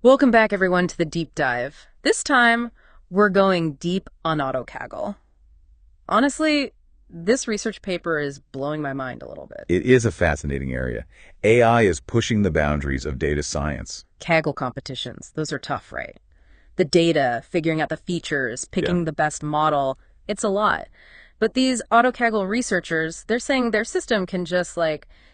Welcome back, everyone, to the deep dive. This time, we're going deep on AutoKaggle. Honestly, this research paper is blowing my mind a little bit. It is a fascinating area. AI is pushing the boundaries of data science. Kaggle competitions, those are tough, right? The data, figuring out the features, picking the best model, it's a lot. But these AutoKaggle researchers, they're saying their system can just,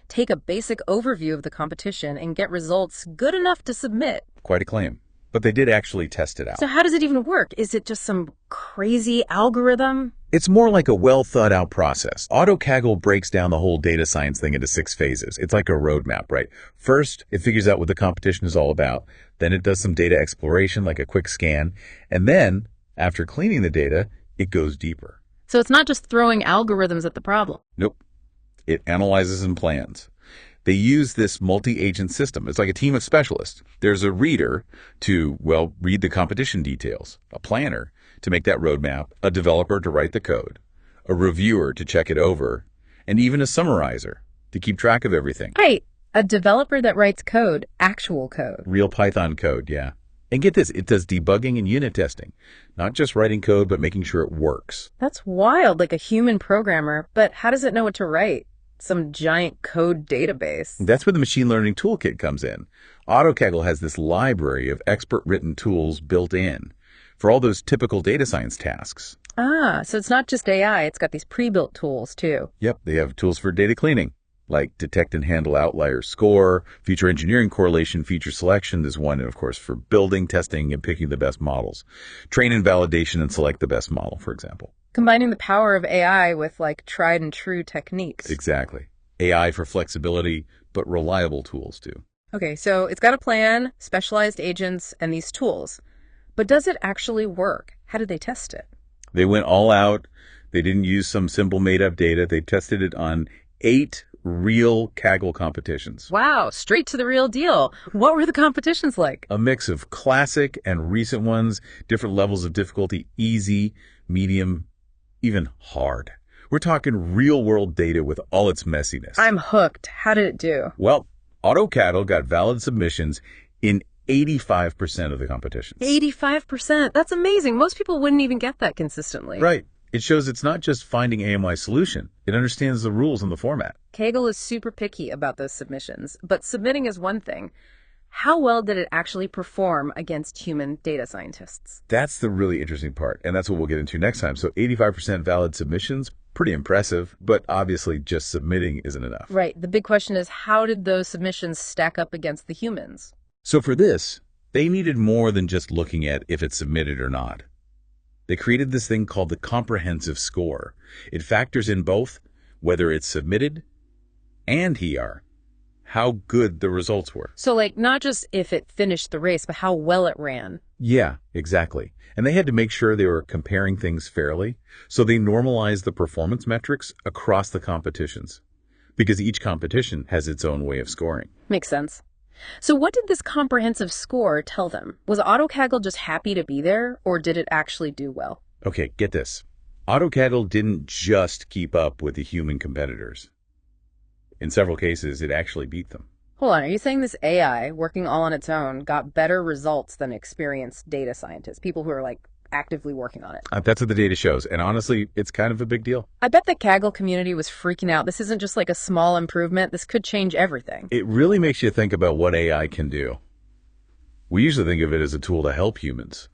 take a basic overview of the competition and get results good enough to submit. Quite a claim. But they did actually test it out. So how does it even work? Is it just some crazy algorithm? It's more like a well-thought-out process. AutoKaggle breaks down the whole data science thing into 6 phases. It's like a roadmap, right? First, it figures out what the competition is all about. Then it does some data exploration, like a quick scan. And then, after cleaning the data, it goes deeper. So it's not just throwing algorithms at the problem. Nope. It analyzes and plans. They use this multi-agent system. It's like a team of specialists. There's a reader to, read the competition details, a planner to make that roadmap, a developer to write the code, a reviewer to check it over, and even a summarizer to keep track of everything. Right. A developer that writes code, actual code. Real Python code, yeah. And get this, it does debugging and unit testing. Not just writing code, but making sure it works. That's wild, like a human programmer. But how does it know what to write? Some giant code database. That's where the machine learning toolkit comes in. AutoKaggle has this library of expert-written tools built in for all those typical data science tasks. Ah, so it's not just AI, it's got these pre-built tools too. Yep, they have tools for data cleaning, like detect and handle outlier score, feature engineering correlation, feature selection. There's one, of course, for building, testing, and picking the best models. Train and validation and select the best model, for example. Combining the power of AI with tried and true techniques. Exactly. AI for flexibility, but reliable tools too. Okay, so it's got a plan, specialized agents, and these tools. But does it actually work? How did they test it? They went all out. They didn't use some simple made-up data. They tested it on 8 real Kaggle competitions. Wow, straight to the real deal. What were the competitions like? A mix of classic and recent ones, different levels of difficulty, easy, medium, even hard. We're talking real-world data with all its messiness. I'm hooked. How did it do? Well, AutoKaggle got valid submissions in 85% of the competitions. 85%? That's amazing. Most people wouldn't even get that consistently. Right. It shows it's not just finding AMI solution. It understands the rules and the format. Kaggle is super picky about those submissions, but submitting is one thing. How well did it actually perform against human data scientists? That's the really interesting part, and that's what we'll get into next time. So 85% valid submissions, pretty impressive, but obviously just submitting isn't enough. Right. The big question is, how did those submissions stack up against the humans? So for this, they needed more than just looking at if it's submitted or not. They created this thing called the comprehensive score. It factors in both whether it's submitted and how good the results were. So not just if it finished the race, but how well it ran. Yeah, exactly. And they had to make sure they were comparing things fairly. So they normalized the performance metrics across the competitions because each competition has its own way of scoring. Makes sense. So what did this comprehensive score tell them? Was AutoKaggle just happy to be there, or did it actually do well? Okay, get this. AutoKaggle didn't just keep up with the human competitors. In several cases, it actually beat them. Hold on, are you saying this AI, working all on its own, got better results than experienced data scientists, people who are actively working on it? That's what the data shows, and honestly, it's kind of a big deal. I bet the Kaggle community was freaking out. This isn't just a small improvement. This could change everything. It really makes you think about what AI can do. We usually think of it as a tool to help humans.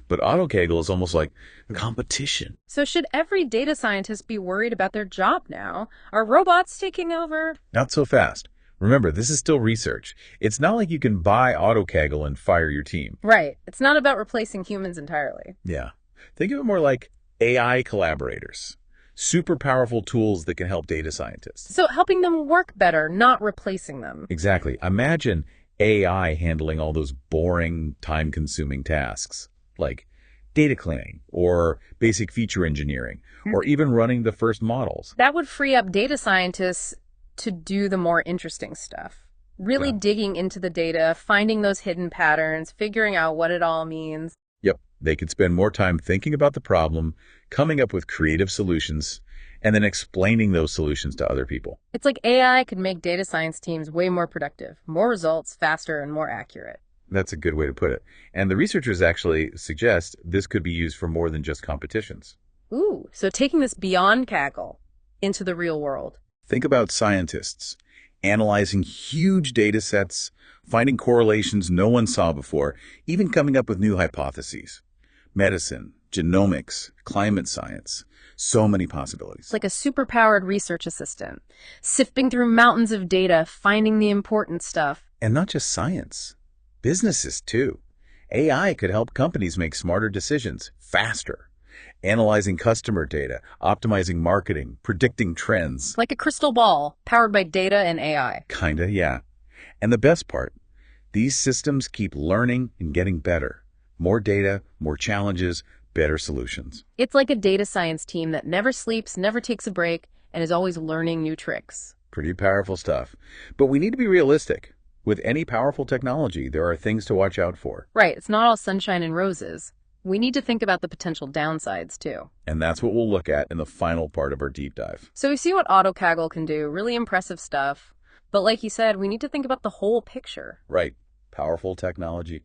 But AutoKaggle is almost like a competition. So should every data scientist be worried about their job now? Are robots taking over? Not so fast. Remember, this is still research. It's not like you can buy AutoKaggle and fire your team. Right. It's not about replacing humans entirely. Yeah. Think of it more like AI collaborators. Super powerful tools that can help data scientists. So helping them work better, not replacing them. Exactly. Imagine AI handling all those boring, time-consuming tasks, like data cleaning or basic feature engineering, or even running the first models. That would free up data scientists to do the more interesting stuff. Really digging into the data, finding those hidden patterns, figuring out what it all means. Yep. They could spend more time thinking about the problem, coming up with creative solutions, and then explaining those solutions to other people. It's like AI could make data science teams way more productive, more results, faster, and more accurate. That's a good way to put it. And the researchers actually suggest this could be used for more than just competitions. Ooh, so taking this beyond Kaggle into the real world. Think about scientists analyzing huge data sets, finding correlations no one saw before, even coming up with new hypotheses. Medicine, genomics, climate science, so many possibilities. It's like a superpowered research assistant, sifting through mountains of data, finding the important stuff. And not just science, businesses too. AI could help companies make smarter decisions faster, analyzing customer data, optimizing marketing, predicting trends. Like a crystal ball, powered by data and AI. Kinda, yeah. And the best part, these systems keep learning and getting better. More data, more challenges, better solutions. It's like a data science team that never sleeps, never takes a break, and is always learning new tricks. Pretty powerful stuff. But we need to be realistic. With any powerful technology, there are things to watch out for. Right, it's not all sunshine and roses. We need to think about the potential downsides, too. And that's what we'll look at in the final part of our deep dive. So we see what AutoKaggle can do, really impressive stuff. But like you said, we need to think about the whole picture. Right. Powerful technology.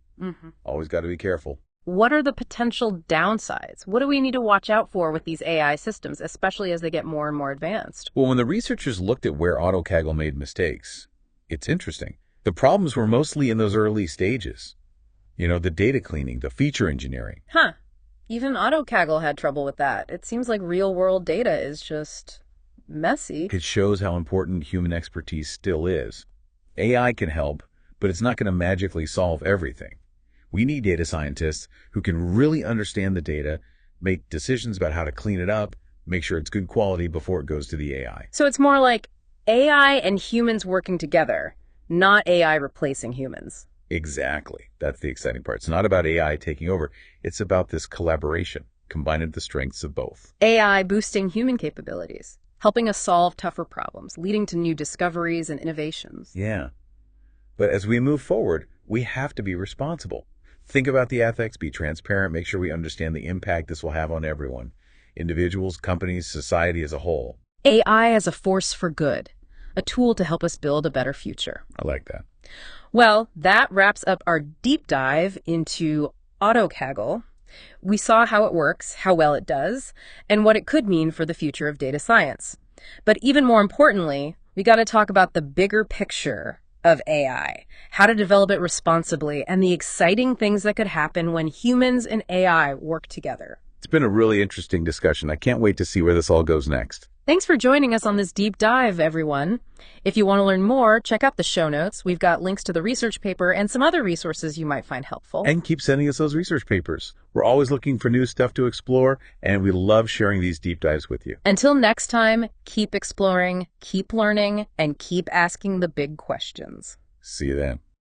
Always got to be careful. What are the potential downsides? What do we need to watch out for with these AI systems, especially as they get more and more advanced? Well, when the researchers looked at where AutoKaggle made mistakes, it's interesting. The problems were mostly in those early stages. You know, the data cleaning, the feature engineering. Huh. Even AutoKaggle had trouble with that. It seems like real-world data is just messy. It shows how important human expertise still is. AI can help, but it's not going to magically solve everything. We need data scientists who can really understand the data, make decisions about how to clean it up, make sure it's good quality before it goes to the AI. So it's more like AI and humans working together, not AI replacing humans. Exactly. That's the exciting part. It's not about AI taking over. It's about this collaboration, combining the strengths of both. AI boosting human capabilities, helping us solve tougher problems, leading to new discoveries and innovations. Yeah. But as we move forward, we have to be responsible. Think about the ethics, be transparent, make sure we understand the impact this will have on everyone. Individuals, companies, society as a whole. AI as a force for good, a tool to help us build a better future. I like that. Well, that wraps up our deep dive into AutoKaggle. We saw how it works, how well it does, and what it could mean for the future of data science. But even more importantly, we got to talk about the bigger picture of AI, how to develop it responsibly, and the exciting things that could happen when humans and AI work together. It's been a really interesting discussion. I can't wait to see where this all goes next. Thanks for joining us on this deep dive, everyone. If you want to learn more, check out the show notes. We've got links to the research paper and some other resources you might find helpful. And keep sending us those research papers. We're always looking for new stuff to explore, and we love sharing these deep dives with you. Until next time, keep exploring, keep learning, and keep asking the big questions. See you then.